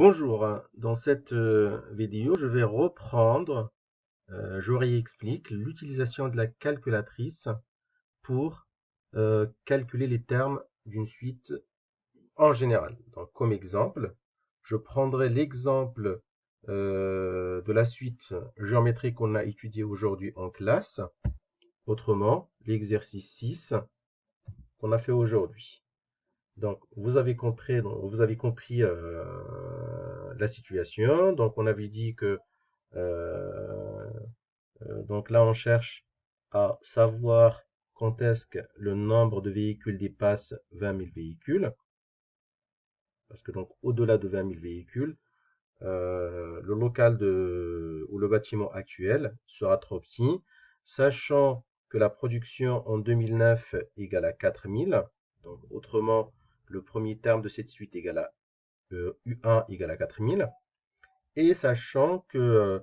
Bonjour, dans cette vidéo, je vais reprendre, je réexplique l'utilisation de la calculatrice pour calculer les termes d'une suite en général. Donc, comme exemple, je prendrai l'exemple de la suite géométrique qu'on a étudiée aujourd'hui en classe, autrement l'exercice 6 qu'on a fait aujourd'hui. Donc, vous avez compris la situation. Donc, on avait dit que donc là, on cherche à savoir quand est-ce que le nombre de véhicules dépasse 20 000 véhicules. Parce que donc, au-delà de 20 000 véhicules, le local ou le bâtiment actuel sera trop petit, sachant que la production en 2009 égale à 4 000. Donc, autrement, le premier terme de cette suite égale à U1 égale à 4 000. Et sachant que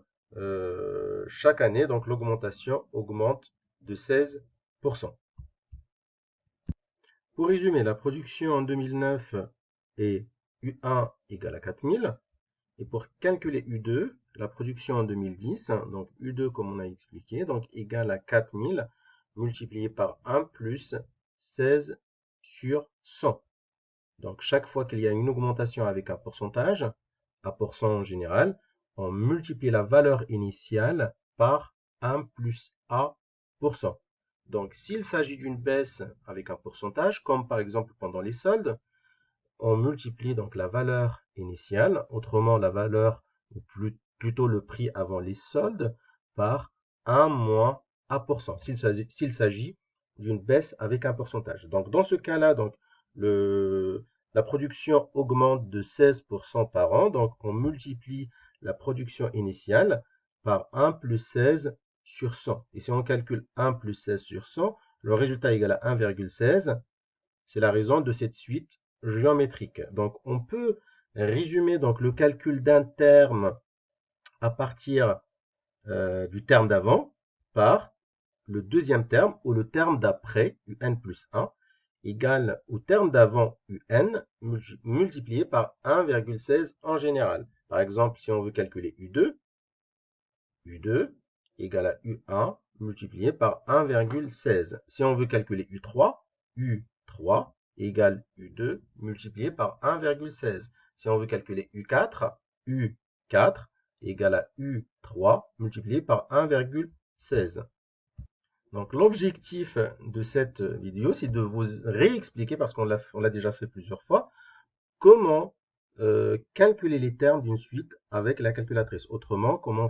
chaque année, donc l'augmentation augmente de 16%. Pour résumer, la production en 2009 est U1 égale à 4000. Et pour calculer U2, la production en 2010, donc U2 comme on a expliqué, donc égale à 4000 multiplié par 1 plus 16 sur 100. Donc chaque fois qu'il y a une augmentation avec un pourcentage, un pourcent en général, on multiplie la valeur initiale par 1 plus A%. Donc s'il s'agit d'une baisse avec un pourcentage, comme par exemple pendant les soldes, on multiplie donc la valeur initiale, autrement la valeur, ou plutôt le prix avant les soldes, par 1 moins A%, s'il s'agit d'une baisse avec un pourcentage. Donc dans ce cas-là, donc la production augmente de 16% par an, donc on multiplie la production initiale par 1 plus 16 sur 100. Et si on calcule 1 plus 16 sur 100, le résultat est égal à 1,16. C'est la raison de cette suite géométrique. Donc on peut résumer donc le calcul d'un terme à partir du terme d'avant par le deuxième terme ou le terme d'après, un plus 1, égale au terme d'avant un multiplié par 1,16 en général. Par exemple, si on veut calculer U2 égale à U1 multiplié par 1,16. Si on veut calculer U3 égale U2 multiplié par 1,16. Si on veut calculer U4 égale à U3 multiplié par 1,16. Donc l'objectif de cette vidéo, c'est de vous réexpliquer, parce qu'on l'a déjà fait plusieurs fois, comment calculer les termes d'une suite avec la calculatrice. Autrement, comment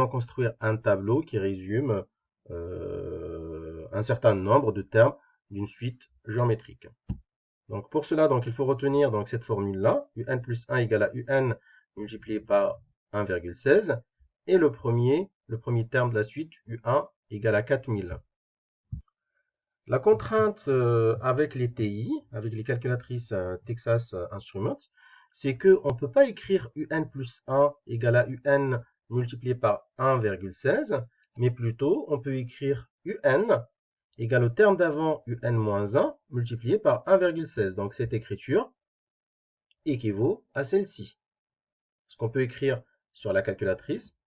construire un tableau qui résume un certain nombre de termes d'une suite géométrique. Donc pour cela, donc, il faut retenir donc, cette formule-là, un plus 1 égale à un multiplié par 1,16, et le premier terme de la suite, U1 égale à 4000. La contrainte avec les TI, avec les calculatrices Texas Instruments, c'est qu'on ne peut pas écrire UN plus 1 égale à UN multiplié par 1,16, mais plutôt on peut écrire UN égale au terme d'avant UN moins 1 multiplié par 1,16. Donc cette écriture équivaut à celle-ci. Ce qu'on peut écrire sur la calculatrice,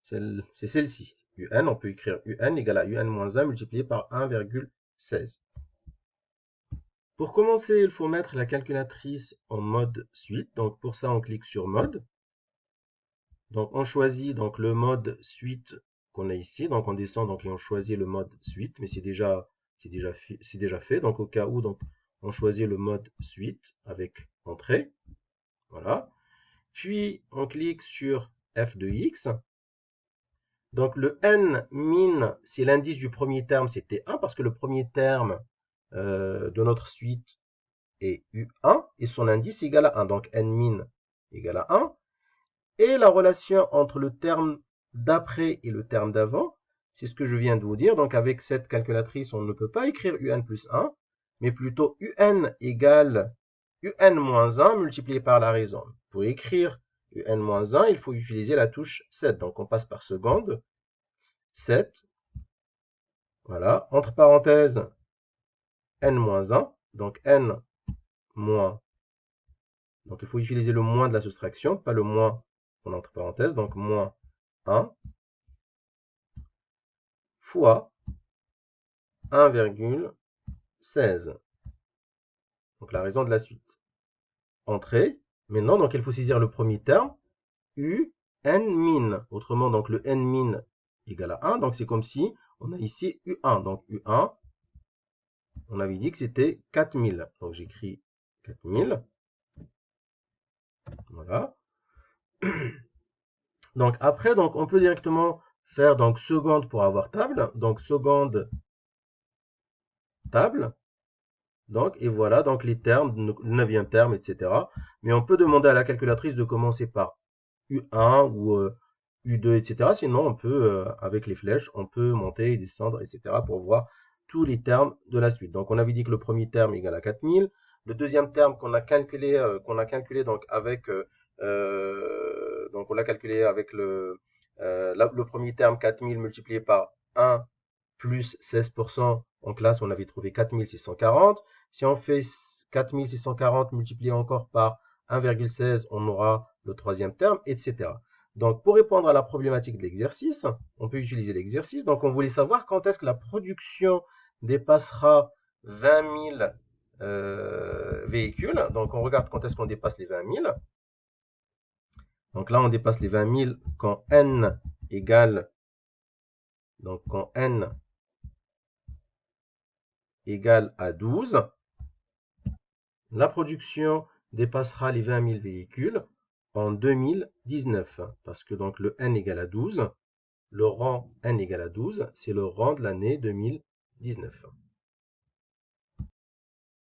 c'est celle-ci. UN, on peut écrire UN égale à UN moins 1 multiplié par 1,16. Pour commencer, il faut mettre la calculatrice en mode suite. Donc pour ça, on clique sur mode. Donc on choisit donc le mode suite qu'on a ici. Donc on descend donc, et on choisit le mode suite, mais c'est déjà fait. Donc au cas où, donc, on choisit le mode suite avec entrée. Voilà. Puis on clique sur f de x. Donc le n min, c'est l'indice du premier terme, c'était 1 parce que le premier terme de notre suite est U1 et son indice est égal à 1. Donc n min égale à 1. Et la relation entre le terme d'après et le terme d'avant, c'est ce que je viens de vous dire. Donc avec cette calculatrice, on ne peut pas écrire UN plus 1, mais plutôt UN égale UN moins 1 multiplié par la raison. Pour écrire UN moins 1, il faut utiliser la touche 7. Donc on passe par seconde. 7. Voilà. Entre parenthèses, N moins 1. Donc N moins Donc, il faut utiliser le moins de la soustraction, pas le moins entre parenthèses. Donc, moins 1 fois 1,16. Donc, la raison de la suite. Entrée. Maintenant, donc, il faut saisir le premier terme, U n min. Autrement, donc, le n min égale à 1. Donc, c'est comme si on a ici U1. Donc, U1, on avait dit que c'était 4000. Donc, j'écris 4000. Voilà. Donc, après, donc, on peut directement faire donc seconde pour avoir table. Donc, seconde table. Donc, et voilà, donc les termes, le 9e terme, etc. Mais on peut demander à la calculatrice de commencer par U1 ou U2, etc. Sinon, on peut, avec les flèches, on peut monter et descendre, etc. pour voir tous les termes de la suite. Donc, on avait dit que le premier terme égale à 4000. Le deuxième terme qu'on a calculé, donc avec, donc on l'a calculé avec le premier terme 4000 multiplié par 1 plus 16%. En classe, on avait trouvé 4640. Si on fait 4640 multiplié encore par 1,16, on aura le troisième terme, etc. Donc, pour répondre à la problématique de l'exercice, on peut utiliser l'exercice. Donc, on voulait savoir quand est-ce que la production dépassera 20 000 véhicules. Donc, on regarde quand est-ce qu'on dépasse les 20 000. Donc là, on dépasse les 20 000 quand n égale, donc quand n égale à 12. La production dépassera les 20 000 véhicules en 2019, parce que donc le n égale à 12, le rang n égale à 12, c'est le rang de l'année 2019.